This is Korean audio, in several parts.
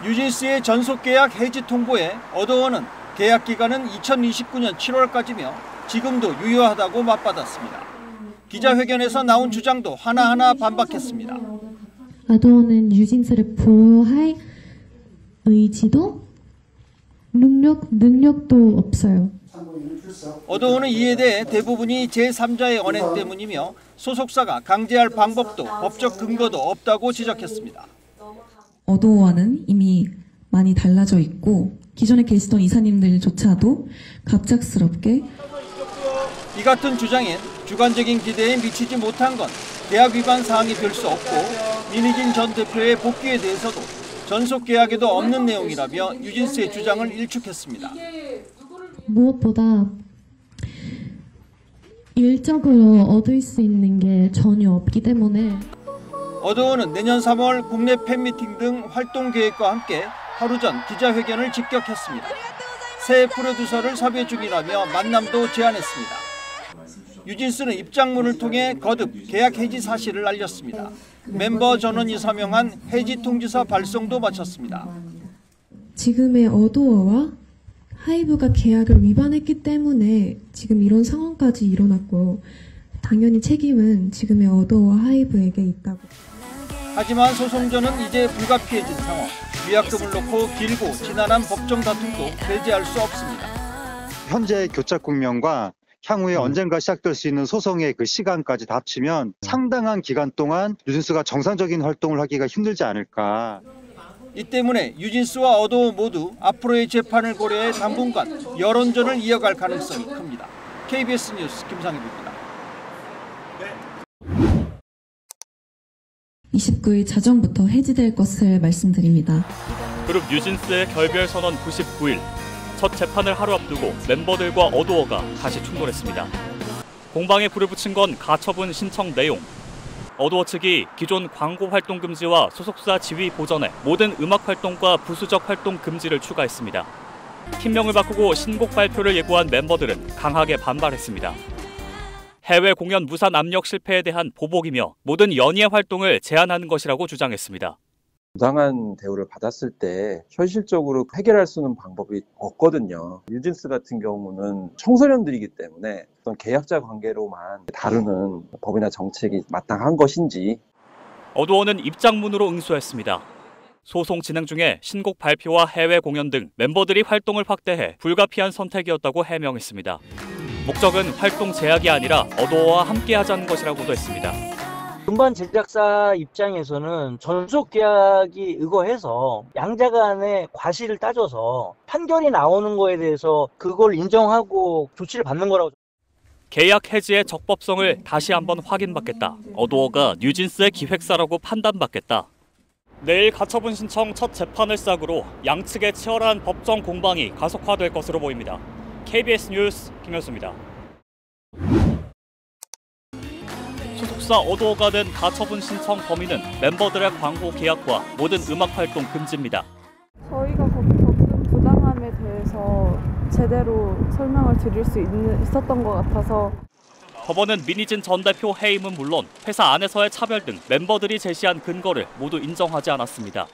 뉴진스의 전속 계약 해지 통보에 어도어는 계약 기간은 2029년 7월까지며 지금도 유효하다고 맞받았습니다. 기자회견에서 나온 주장도 하나하나 반박했습니다. 어도어는 뉴진스를 보호할 의지도 능력도 없어요. 어도어는 이에 대해 대부분이 제3자의 언행 때문이며 소속사가 강제할 방법도 법적 근거도 없다고 지적했습니다. 어도어와는 이미 많이 달라져 있고 기존에 계시던 이사님들조차도 갑작스럽게 이 같은 주장엔 주관적인 기대에 미치지 못한 건 계약 위반 사항이 될 수 없고 민희진 전 대표의 복귀에 대해서도 전속 계약에도 없는 내용이라며 뉴진스의 주장을 일축했습니다. 무엇보다 일적으로 얻을 수 있는 게 전혀 없기 때문에 어도어는 내년 3월 국내 팬미팅 등 활동 계획과 함께 하루 전 기자회견을 직격했습니다. 새 프로듀서를 섭외 중이라며 만남도 제안했습니다. 뉴진스는 입장문을 통해 거듭 계약 해지 사실을 알렸습니다. 멤버 전원이 서명한 해지 통지서 발송도 마쳤습니다. 지금의 어도어와 하이브가 계약을 위반했기 때문에 지금 이런 상황까지 일어났고 당연히 책임은 지금의 어도어와 하이브에게 있다고. 하지만 소송전은 이제 불가피해진 상황. 위약금을 놓고 길고 지난한 법정 다툼도 배제할 수 없습니다. 현재 교착 국면과 향후에 언젠가 시작될 수 있는 소송의 그 시간까지 다 합치면 상당한 기간 동안 뉴진스가 정상적인 활동을 하기가 힘들지 않을까. 이 때문에 뉴진스와 어도어 모두 앞으로의 재판을 고려해 당분간 여론전을 이어갈 가능성이 큽니다. KBS 뉴스 김상입입니다. 29일 자정부터 해지될 것을 말씀드립니다. 그룹 뉴진스의 결별 선언 99일. 첫 재판을 하루 앞두고 멤버들과 어도어가 다시 충돌했습니다. 공방에 불을 붙인 건 가처분 신청 내용. 어도어 측이 기존 광고 활동 금지와 소속사 지위 보전에 모든 음악 활동과 부수적 활동 금지를 추가했습니다. 팀명을 바꾸고 신곡 발표를 예고한 멤버들은 강하게 반발했습니다. 해외 공연 무산 압력 실패에 대한 보복이며 모든 연예 활동을 제한하는 것이라고 주장했습니다. 부당한 대우를 받았을 때 현실적으로 해결할 수 있는 방법이 없거든요. 뉴진스 같은 경우는 청소년들이기 때문에 어떤 계약자 관계로만 다루는 법이나 정책이 마땅한 것인지. 어도어는 입장문으로 응수했습니다. 소송 진행 중에 신곡 발표와 해외 공연 등 멤버들이 활동을 확대해 불가피한 선택이었다고 해명했습니다. 목적은 활동 제약이 아니라 어도어와 함께하자는 것이라고도 했습니다. 음반 제작사 입장에서는 전속 계약이 의거해서 양자 간의 과실을 따져서 판결이 나오는 거에 대해서 그걸 인정하고 조치를 받는 거라고. 계약 해지의 적법성을 다시 한번 확인받겠다. 어도어가 뉴진스의 기획사라고 판단받겠다. 내일 가처분 신청 첫 재판을 시작으로 양측의 치열한 법정 공방이 가속화될 것으로 보입니다. KBS 뉴스 김현수입니다. 소속사 어도어가 낸 가처분 신청 범위는 멤버들의 광고 계약과 모든 음악 활동 금지입니다. 저희가 겪은 부당함에 대해서 제대로 설명을 드릴 수 있었던 것 같아서 법원은 민희진 전 대표 해임은 물론 회사 안에서의 차별 등 멤버들이 제시한 근거를 모두 인정하지 않았습니다.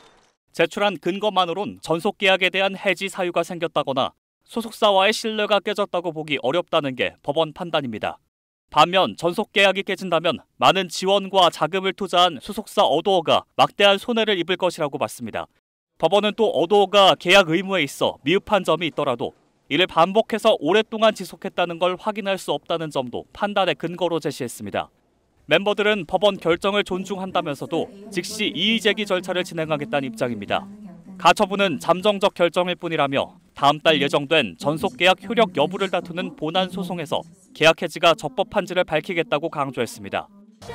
제출한 근거만으론 전속 계약에 대한 해지 사유가 생겼다거나 소속사와의 신뢰가 깨졌다고 보기 어렵다는 게 법원 판단입니다. 반면 전속 계약이 깨진다면 많은 지원과 자금을 투자한 소속사 어도어가 막대한 손해를 입을 것이라고 봤습니다. 법원은 또 어도어가 계약 의무에 있어 미흡한 점이 있더라도 이를 반복해서 오랫동안 지속했다는 걸 확인할 수 없다는 점도 판단의 근거로 제시했습니다. 멤버들은 법원 결정을 존중한다면서도 즉시 이의제기 절차를 진행하겠다는 입장입니다. 가처분은 잠정적 결정일 뿐이라며 다음 달 예정된 전속 계약 효력 여부를 다투는 본안 소송에서 계약 해지가 적법한지를 밝히겠다고 강조했습니다.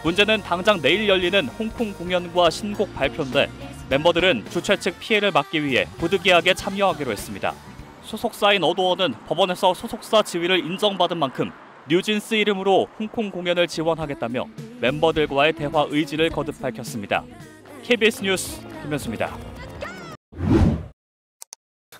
문제는 당장 내일 열리는 홍콩 공연과 신곡 발표인데 멤버들은 주최 측 피해를 막기 위해 부득이하게 참여하기로 했습니다. 소속사인 어도어는 법원에서 소속사 지위를 인정받은 만큼 뉴진스 이름으로 홍콩 공연을 지원하겠다며 멤버들과의 대화 의지를 거듭 밝혔습니다. KBS 뉴스 김현수입니다.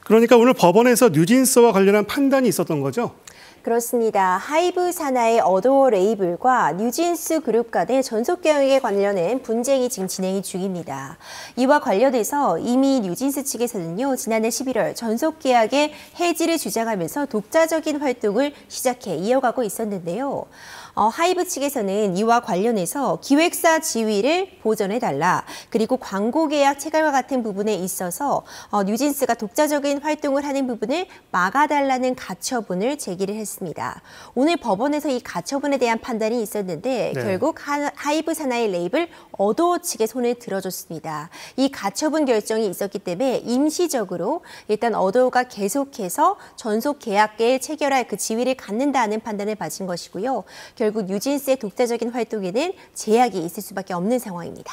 그러니까 오늘 법원에서 뉴진스와 관련한 판단이 있었던 거죠? 그렇습니다. 하이브 산하의 어도어 레이블과 뉴진스 그룹 간의 전속 계약에 관련된 분쟁이 지금 진행이 중입니다. 이와 관련해서 이미 뉴진스 측에서는요, 지난해 11월 전속 계약의 해지를 주장하면서 독자적인 활동을 시작해 이어가고 있었는데요. 하이브 측에서는 이와 관련해서 기획사 지위를 보전해달라, 그리고 광고 계약 체결과 같은 부분에 있어서 뉴진스가 독자적인 활동을 하는 부분을 막아달라는 가처분을 제기를 했습니다. 오늘 법원에서 이 가처분에 대한 판단이 있었는데 결국 하이브 산하의 레이블 어도어 측의 손을 들어줬습니다. 이 가처분 결정이 있었기 때문에 임시적으로 일단 어도어가 계속해서 전속 계약에 체결할 그 지위를 갖는다는 판단을 받은 것이고요. 결국 뉴진스의 독자적인 활동에는 제약이 있을 수밖에 없는 상황입니다.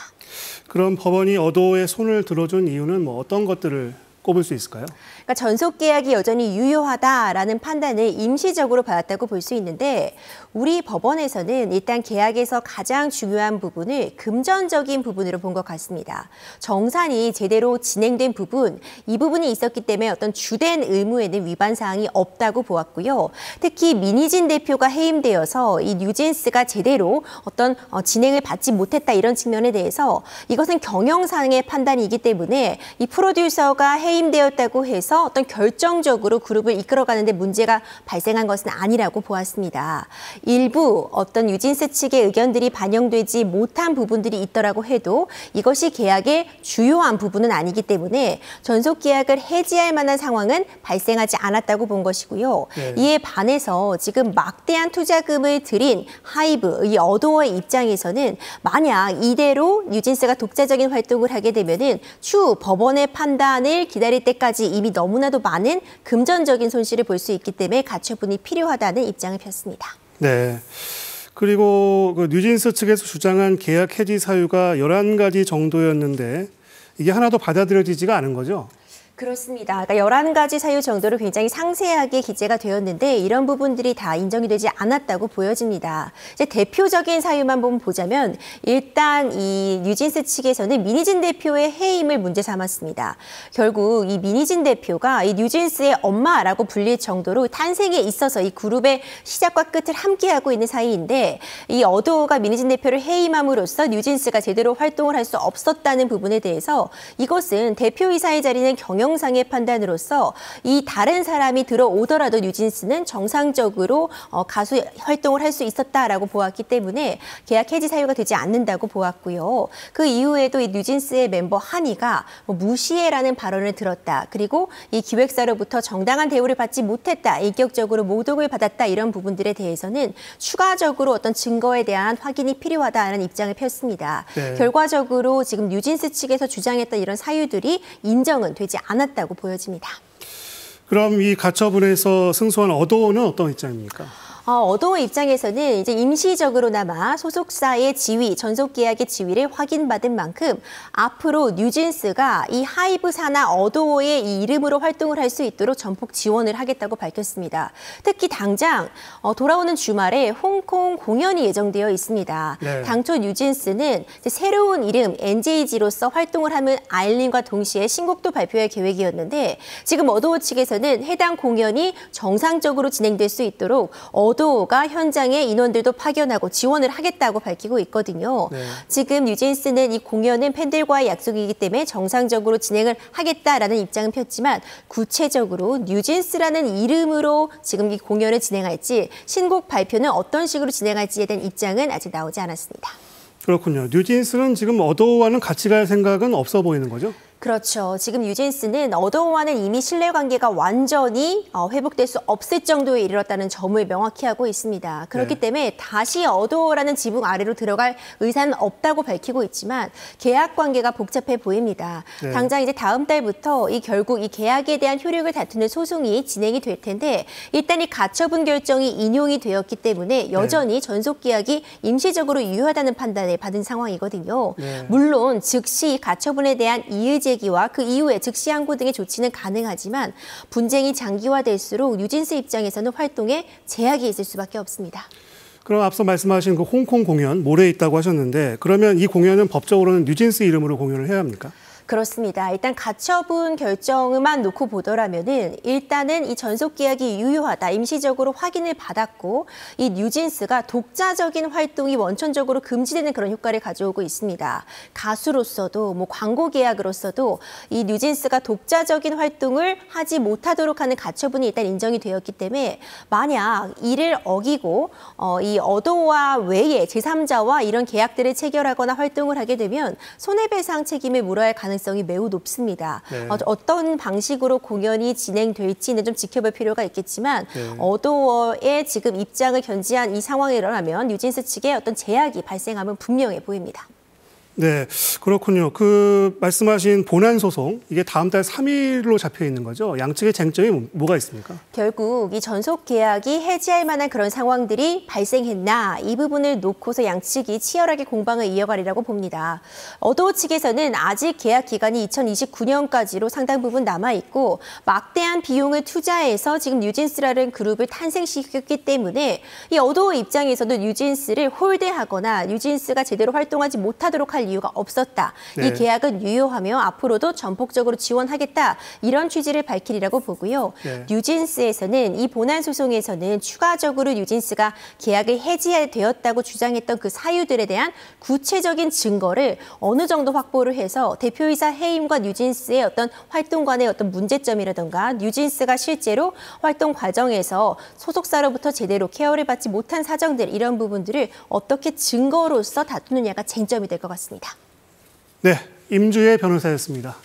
그럼 법원이 어도어의 손을 들어준 이유는 뭐 어떤 것들을 꼽을 수 있을까요? 그러니까 전속 계약이 여전히 유효하다라는 판단을 임시적으로 받았다고 볼 수 있는데, 우리 법원에서는 일단 계약에서 가장 중요한 부분을 금전적인 부분으로 본 것 같습니다. 정산이 제대로 진행된 부분, 이 부분이 있었기 때문에 어떤 주된 의무에는 위반 사항이 없다고 보았고요. 특히 민희진 대표가 해임되어서 이 뉴진스가 제대로 어떤 진행을 받지 못했다, 이런 측면에 대해서 이것은 경영상의 판단이기 때문에 이 프로듀서가 해임되었다고 해서 어떤 결정적으로 그룹을 이끌어가는 데 문제가 발생한 것은 아니라고 보았습니다. 일부 어떤 뉴진스 측의 의견들이 반영되지 못한 부분들이 있더라고 해도 이것이 계약의 주요한 부분은 아니기 때문에 전속 계약을 해지할 만한 상황은 발생하지 않았다고 본 것이고요. 이에 반해서 지금 막대한 투자금을 들인 하이브, 이 어도어의 입장에서는 만약 이대로 뉴진스가 독자적인 활동을 하게 되면은 추후 법원의 판단을 기다릴 때까지 이미 너무나도 많은 금전적인 손실을 볼 수 있기 때문에 가처분이 필요하다는 입장을 폈습니다. 네. 그리고 그 뉴진스 측에서 주장한 계약 해지 사유가 11가지 정도였는데 이게 하나도 받아들여지지가 않은 거죠? 그렇습니다. 그러니까 11가지 사유 정도로 굉장히 상세하게 기재가 되었는데 이런 부분들이 다 인정이 되지 않았다고 보여집니다. 이제 대표적인 사유만 보자면 일단 이 뉴진스 측에서는 민희진 대표의 해임을 문제 삼았습니다. 결국 이 민희진 대표가 이 뉴진스의 엄마라고 불릴 정도로 탄생에 있어서 이 그룹의 시작과 끝을 함께하고 있는 사이인데, 이 어도어가 민희진 대표를 해임함으로써 뉴진스가 제대로 활동을 할 수 없었다는 부분에 대해서 이것은 대표이사의 자리는 경영상의 판단으로서 이 다른 사람이 들어오더라도 뉴진스는 정상적으로 가수 활동을 할 수 있었다라고 보았기 때문에 계약 해지 사유가 되지 않는다고 보았고요. 그 이후에도 이 뉴진스의 멤버 한이가 무시해라는 발언을 들었다. 그리고 이 기획사로부터 정당한 대우를 받지 못했다. 인격적으로 모독을 받았다. 이런 부분들에 대해서는 추가적으로 어떤 증거에 대한 확인이 필요하다는 입장을 폈습니다. 결과적으로 지금 뉴진스 측에서 주장했던 이런 사유들이 인정은 되지 않았다고 보여집니다. 그럼 이 가처분에서 승소한 어도어는 어떤 입장입니까? 어도어 입장에서는 이제 임시적으로나마 소속사의 지위, 전속 계약의 지위를 확인받은 만큼 앞으로 뉴진스가 이 하이브 산하 어도어의 이 이름으로 활동을 할 수 있도록 전폭 지원을 하겠다고 밝혔습니다. 특히 당장 돌아오는 주말에 홍콩 공연이 예정되어 있습니다. 당초 뉴진스는 이제 새로운 이름 NJG로서 활동을 하는 아일린과 동시에 신곡도 발표할 계획이었는데, 지금 어도어 측에서는 해당 공연이 정상적으로 진행될 수 있도록 어도어가 현장에 인원들도 파견하고 지원을 하겠다고 밝히고 있거든요. 지금 뉴진스는 이 공연은 팬들과의 약속이기 때문에 정상적으로 진행을 하겠다라는 입장은 폈지만, 구체적으로 뉴진스라는 이름으로 지금 이 공연을 진행할지, 신곡 발표는 어떤 식으로 진행할지에 대한 입장은 아직 나오지 않았습니다. 그렇군요. 뉴진스는 지금 어도어와는 같이 갈 생각은 없어 보이는 거죠? 그렇죠. 지금 뉴진스는 어도어와는 이미 신뢰관계가 완전히 회복될 수 없을 정도에 이르렀다는 점을 명확히 하고 있습니다. 그렇기 때문에 다시 어도어라는 지붕 아래로 들어갈 의사는 없다고 밝히고 있지만 계약 관계가 복잡해 보입니다. 당장 이제 다음 달부터 결국 이 계약에 대한 효력을 다투는 소송이 진행이 될 텐데, 일단 이 가처분 결정이 인용이 되었기 때문에 여전히 전속 계약이 임시적으로 유효하다는 판단을 받은 상황이거든요. 물론 즉시 가처분에 대한 이의 제기와 그 이후에 즉시 항고 등의 조치는 가능하지만 분쟁이 장기화될수록 뉴진스 입장에서는 활동에 제약이 있을 수밖에 없습니다. 그럼 앞서 말씀하신 그 홍콩 공연 모레 있다고 하셨는데, 그러면 이 공연은 법적으로는 뉴진스 이름으로 공연을 해야 합니까? 그렇습니다. 일단 가처분 결정만 놓고 보더라면은 일단은 이 전속 계약이 유효하다, 임시적으로 확인을 받았고 이 뉴진스가 독자적인 활동이 원천적으로 금지되는 그런 효과를 가져오고 있습니다. 가수로서도 뭐 광고 계약으로서도 이 뉴진스가 독자적인 활동을 하지 못하도록 하는 가처분이 일단 인정이 되었기 때문에 만약 이를 어기고 이 어도와 외에 제3자와 이런 계약들을 체결하거나 활동을 하게 되면 손해배상 책임을 물어야 할 가능성이 매우 높습니다. 네. 어떤 방식으로 공연이 진행될지는 좀 지켜볼 필요가 있겠지만 네. 어도어의 지금 입장을 견지한 이 상황이 일어나면 뉴진스 측에 어떤 제약이 발생함은 분명해 보입니다. 네, 그렇군요. 그 말씀하신 본안 소송, 이게 다음 달 3일로 잡혀 있는 거죠? 양측의 쟁점이 뭐가 있습니까? 결국 이 전속 계약이 해지할 만한 그런 상황들이 발생했나, 이 부분을 놓고서 양측이 치열하게 공방을 이어가리라고 봅니다. 어도어 측에서는 아직 계약 기간이 2029년까지로 상당 부분 남아있고 막대한 비용을 투자해서 지금 뉴진스라는 그룹을 탄생시켰기 때문에 이 어도어 입장에서도 뉴진스를 홀대하거나 뉴진스가 제대로 활동하지 못하도록 할 이유가 없었다. 네. 이 계약은 유효하며 앞으로도 전폭적으로 지원하겠다. 이런 취지를 밝히리라고 보고요. 네. 뉴진스에서는 이 본안 소송에서는 추가적으로 뉴진스가 계약을 해지되었다고 주장했던 그 사유들에 대한 구체적인 증거를 어느 정도 확보를 해서 대표이사 해임과 뉴진스의 어떤 활동 간의 어떤 문제점이라든가 뉴진스가 실제로 활동 과정에서 소속사로부터 제대로 케어를 받지 못한 사정들, 이런 부분들을 어떻게 증거로서 다투느냐가 쟁점이 될 것 같습니다. 네, 임주혜 변호사였습니다.